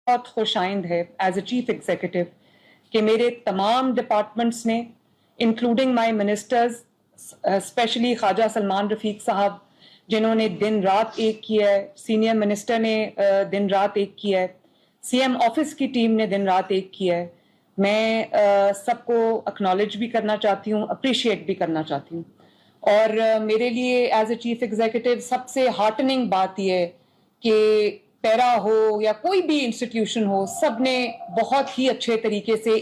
بہت خوش آئند ہے ایز اے چیف ایگزیکٹو کہ میرے تمام ڈپارٹمنٹس نے انکلوڈنگ مائی منسٹرز اسپیشلی خواجہ سلمان رفیق صاحب جنہوں نے دن رات ایک کیا ہے، سینئر منسٹر نے دن رات ایک کیا ہے، سی ایم آفس کی ٹیم نے دن رات ایک کیا ہے. میں سب کو اکنالج بھی کرنا چاہتی ہوں، اپریشیٹ بھی کرنا چاہتی ہوں. اور میرے لیے ایز اے چیف ایگزیکٹو سب سے ہارٹننگ بات یہ ہے کہ پیرا ہو یا کوئی بھی انسٹیٹیوشن ہو، سب نے بہت ہی اچھے طریقے سے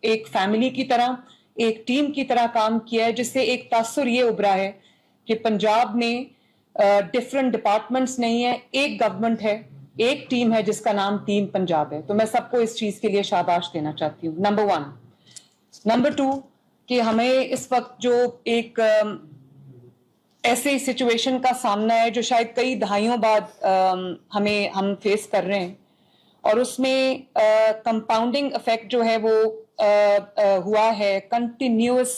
ایک فیملی کی طرح، ایک ٹیم کی طرح کام کیا ہے، جس سے ایک تاثر یہ ابھرا ہے کہ پنجاب میں ڈفرنٹ ڈپارٹمنٹس نہیں ہیں، ایک گورنمنٹ ہے، ایک ٹیم ہے جس کا نام ٹیم پنجاب ہے. تو میں سب کو اس چیز کے لیے شاباش دینا چاہتی ہوں. نمبر 1. نمبر 2 کہ ہمیں اس وقت جو ایک ایسے سچویشن کا سامنا ہے جو شاید کئی دہائیوں بعد ہم فیس کر رہے ہیں، اور اس میں کمپاؤنڈنگ افیکٹ جو ہے وہ ہوا ہے کنٹینیوس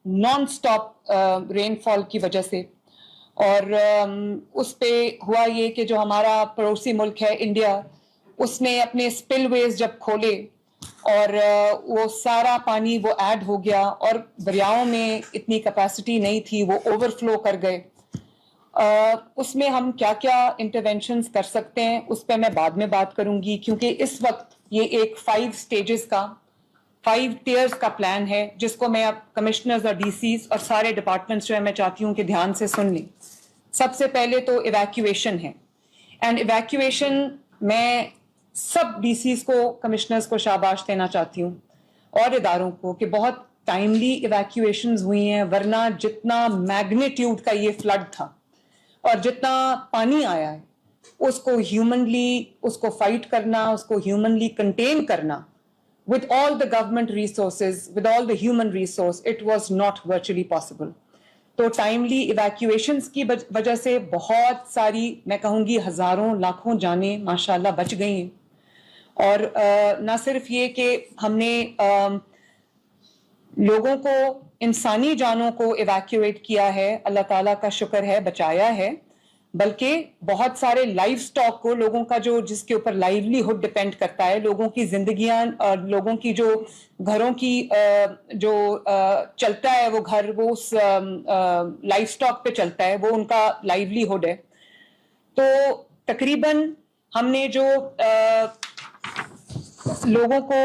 نان سٹاپ رین فال کی وجہ سے. اور اس پہ ہوا یہ کہ جو ہمارا پڑوسی ملک ہے انڈیا، اس نے اپنے اسپل ویز جب کھولے اور وہ سارا پانی وہ ایڈ ہو گیا، اور دریاؤں میں اتنی کیپیسٹی نہیں تھی، وہ اوور فلو کر گئے. اس میں ہم کیا کیا انٹرونشنز کر سکتے ہیں اس پہ میں بعد میں بات کروں گی، کیونکہ اس وقت یہ ایک 5 سٹیجز کا 5 ٹیئرز کا پلان ہے جس کو میں اب کمشنرز اور ڈی سیز اور سارے ڈپارٹمنٹس جو ہے میں چاہتی ہوں کہ دھیان سے سن لیں. سب سے پہلے تو ایویکویشن ہے، اینڈ ایویکویشن میں سب ڈی سیز کو، کمشنرز کو شاباش دینا چاہتی ہوں اور اداروں کو کہ بہت ٹائملی ایویکویشنز ہوئی ہیں، ورنہ جتنا میگنیٹیوڈ کا یہ فلڈ تھا اور جتنا پانی آیا ہے اس کو ہیومنلی اس کو فائٹ کرنا، اس کو ہیومنلی کنٹین کرنا with all the government resources, with all the human resource, it was not virtually possible. تو ٹائملی ایویکویشنز کی وجہ سے بہت ساری، میں کہوں گی ہزاروں لاکھوں جانیں ماشاءاللہ بچ گئی ہیں. اور نہ صرف یہ کہ ہم نے لوگوں کو، انسانی جانوں کو ایویکویٹ کیا ہے، اللہ تعالیٰ کا شکر ہے بچایا ہے، بلکہ بہت سارے لائف سٹاک کو، لوگوں کا جو جس کے اوپر لائیولی ہوڈ ڈپینڈ کرتا ہے، لوگوں کی زندگیاں اور لوگوں کی جو گھروں کی جو چلتا ہے وہ گھر، وہ اس لائف سٹاک پہ چلتا ہے، وہ ان کا لائیولی ہوڈ ہے. تو تقریباً ہم نے جو لوگوں کو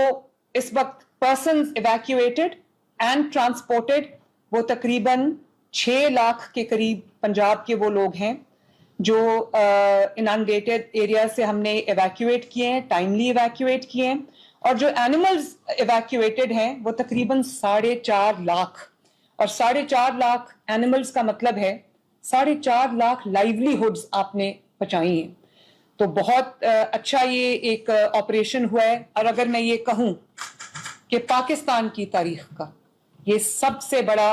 اس وقت پرسنز ایویکویٹڈ اینڈ ٹرانسپورٹڈ، وہ تقریباً 6 لاکھ کے قریب پنجاب کے وہ لوگ ہیں جو انانڈیٹڈ ایریا سے ہم نے ایویکویٹ کیے ہیں، ٹائملی ایویکویٹ کیے ہیں. اور جو اینیملز ایویکویٹڈ ہیں وہ تقریباً 4.5 لاکھ، اور 4.5 لاکھ اینیملز کا مطلب ہے 4.5 لاکھ لائیولی ہوڈز آپ نے بچائی ہیں. تو بہت اچھا یہ ایک آپریشن ہوا ہے. اور اگر میں یہ کہوں کہ پاکستان کی تاریخ کا یہ سب سے بڑا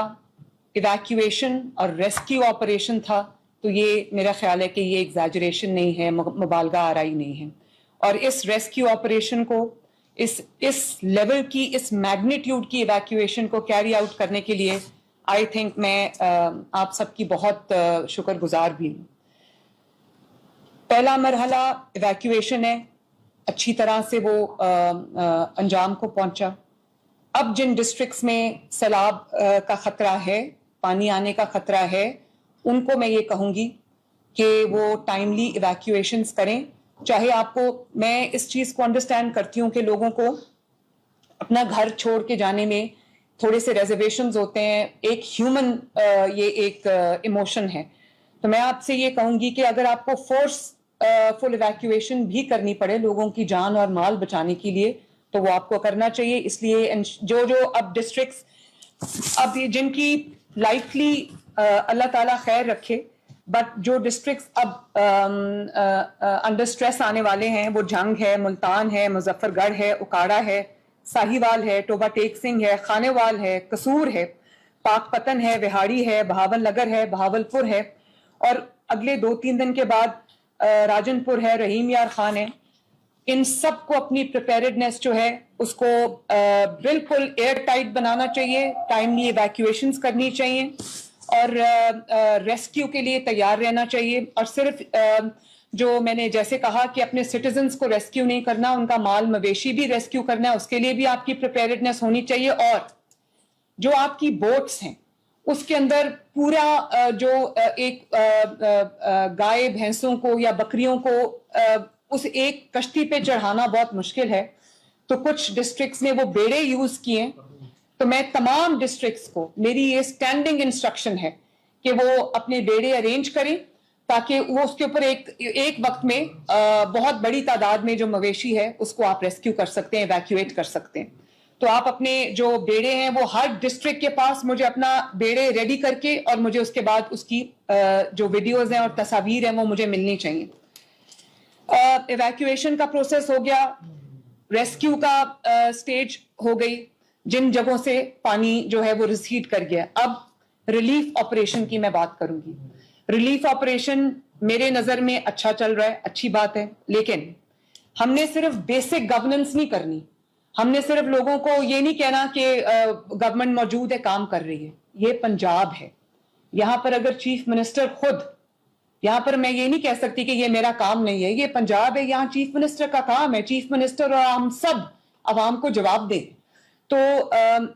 ایویکویشن اور ریسکیو آپریشن تھا، تو یہ میرا خیال ہے کہ یہ ایگزیجریشن نہیں ہے، مبالغہ آرائی نہیں ہے. اور اس ریسکیو آپریشن کو، اس لیول کی، اس میگنیٹیوڈ کی ایویکویشن کو کیری آؤٹ کرنے کے لیے آئی تھنک میں آپ سب کی بہت شکر گزار بھی ہوں. پہلا مرحلہ ایویکویشن ہے، اچھی طرح سے وہ انجام کو پہنچا. اب جن ڈسٹرکٹس میں سیلاب کا خطرہ ہے، پانی آنے کا خطرہ ہے، ان کو میں یہ کہوں گی کہ وہ ٹائملی ایویکویشنز کریں. چاہے آپ کو، میں اس چیز کو انڈرسٹینڈ کرتی ہوں کہ لوگوں کو اپنا گھر چھوڑ کے جانے میں تھوڑے سے ریزرویشنز ہوتے ہیں، ایک ہیومن یہ ایک ایموشن ہے. تو میں آپ سے یہ کہوں گی کہ اگر آپ کو فورس فل ایویکویشن بھی کرنی پڑے لوگوں کی جان اور مال بچانے کے لیے، تو وہ آپ کو کرنا چاہیے. اس لیے جو اب ڈسٹرکٹس اب جن کی لائفلی اللہ تعالیٰ خیر رکھے، بٹ جو ڈسٹرکٹس اب انڈر سٹریس آنے والے ہیں، وہ جنگ ہے، ملتان ہے، مظفر گڑھ ہے، اکاڑا ہے، ساہیوال ہے، ٹوبہ ٹیک سنگھ ہے، خانیوال ہے، قصور ہے، پاک پتن ہے، وہاڑی ہے، بہاول نگر ہے، بہاول پور ہے، اور اگلے 2-3 دن کے بعد راجن پور ہے، رحیم یار خان ہے. ان سب کو اپنی پریپیئرڈنیس جو ہے اس کو بالکل ایئر ٹائٹ بنانا چاہیے، ٹائملی ایویکویشنز کرنی چاہیے، اور ریسکیو کے لیے تیار رہنا چاہیے. اور صرف جو میں نے جیسے کہا کہ اپنے سٹیزنز کو ریسکیو نہیں کرنا, ان کا مال مویشی بھی ریسکیو کرنا ہے, اس کے لیے بھی آپ کی پریپیئرڈنیس ہونی چاہیے. اور جو آپ کی بوٹس ہیں اس کے اندر پورا جو ایک گائے بھینسوں کو یا بکریوں کو اس ایک کشتی پہ چڑھانا بہت مشکل ہے, تو کچھ ڈسٹرکٹس نے وہ بیڑے یوز کیے. تو میں تمام ڈسٹرکٹس کو میری یہ اسٹینڈنگ انسٹرکشن ہے کہ وہ اپنے بیڑے ارینج کریں تاکہ وہ اس کے اوپر ایک وقت میں بہت بڑی تعداد میں جو مویشی ہے اس کو آپ ریسکیو کر سکتے ہیں, ایویکویٹ کر سکتے ہیں. تو آپ اپنے جو بیڑے ہیں وہ ہر ڈسٹرکٹ کے پاس مجھے اپنا بیڑے ریڈی کر کے اور مجھے اس کے بعد اس کی جو ویڈیوز ہیں اور تصاویر ہیں وہ مجھے ملنی چاہیے. ایویکویشن کا پروسیس ہو گیا, ریسکیو کا سٹیج ہو گئی, جن جگہوں سے پانی جو ہے وہ ریسیڈ کر گیا. اب ریلیف آپریشن کی میں بات کروں گی. ریلیف آپریشن میرے نظر میں اچھا چل رہا ہے, اچھی بات ہے, لیکن ہم نے صرف بیسک گورننس نہیں کرنی. ہم نے صرف لوگوں کو یہ نہیں کہنا کہ گورنمنٹ موجود ہے, کام کر رہی ہے. یہ پنجاب ہے, یہاں پر اگر چیف منسٹر خود, یہاں پر میں یہ نہیں کہہ سکتی کہ یہ میرا کام نہیں ہے, یہ پنجاب ہے, یہاں چیف منسٹر کا کام ہے. چیف منسٹر اور ہم سب عوام کو جواب دیں. تو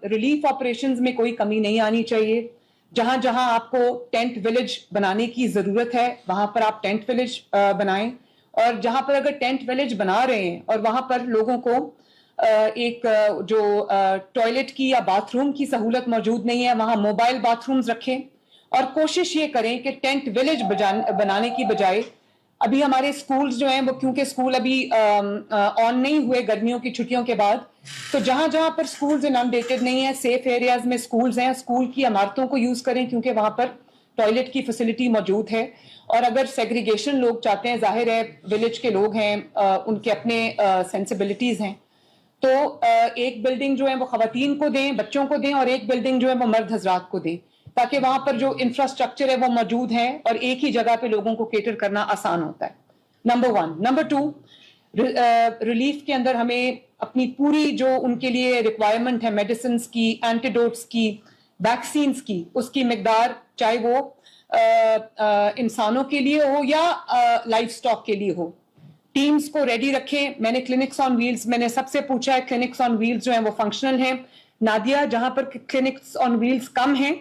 ریلیف آپریشنز میں کوئی کمی نہیں آنی چاہیے. جہاں جہاں آپ کو ٹینٹ ولیج بنانے کی ضرورت ہے وہاں پر آپ ٹینٹ ولیج بنائیں, اور جہاں پر اگر ٹینٹ ولیج بنا رہے ہیں اور وہاں پر لوگوں کو ایک جو ٹوائلٹ کی یا باتھ روم کی سہولت موجود نہیں ہے, وہاں موبائل باتھ رومز رکھیں. اور کوشش یہ کریں کہ ٹینٹ ولیج بنانے کی بجائے, ابھی ہمارے سکولز جو ہیں وہ کیونکہ سکول ابھی آن نہیں ہوئے گرمیوں کی چھٹیوں کے بعد, تو جہاں جہاں پر سکولز انڈیٹڈ نہیں ہیں, سیف ایریاز میں سکولز ہیں, سکول کی عمارتوں کو یوز کریں کیونکہ وہاں پر ٹوائلٹ کی فیسلٹی موجود ہے. اور اگر سیگریگیشن لوگ چاہتے ہیں, ظاہر ہے ولیج کے لوگ ہیں, ان کے اپنے سینسبلٹیز ہیں, تو ایک بلڈنگ جو ہے وہ خواتین کو دیں, بچوں کو دیں, اور ایک بلڈنگ جو ہے وہ مرد حضرات کو دیں, تاکہ وہاں پر جو انفراسٹرکچر ہے وہ موجود ہے اور ایک ہی جگہ پہ لوگوں کو کیٹر کرنا آسان ہوتا ہے. نمبر 1. نمبر 2, ریلیف کے اندر ہمیں اپنی پوری جو ان کے لیے ریکوائرمنٹ ہے میڈیسنز کی, اینٹیڈوٹس کی, ویکسینز کی, اس کی مقدار چاہے وہ انسانوں کے لیے ہو یا لائف سٹاک کے لیے ہو, ٹیمز کو ریڈی رکھیں. میں نے کلینکس آن ویلز, میں نے سب سے پوچھا ہے کلینکس آن ویلز جو ہیں وہ فنکشنل ہیں. نادیہ, جہاں پر کلینکس آن ویلز کم ہیں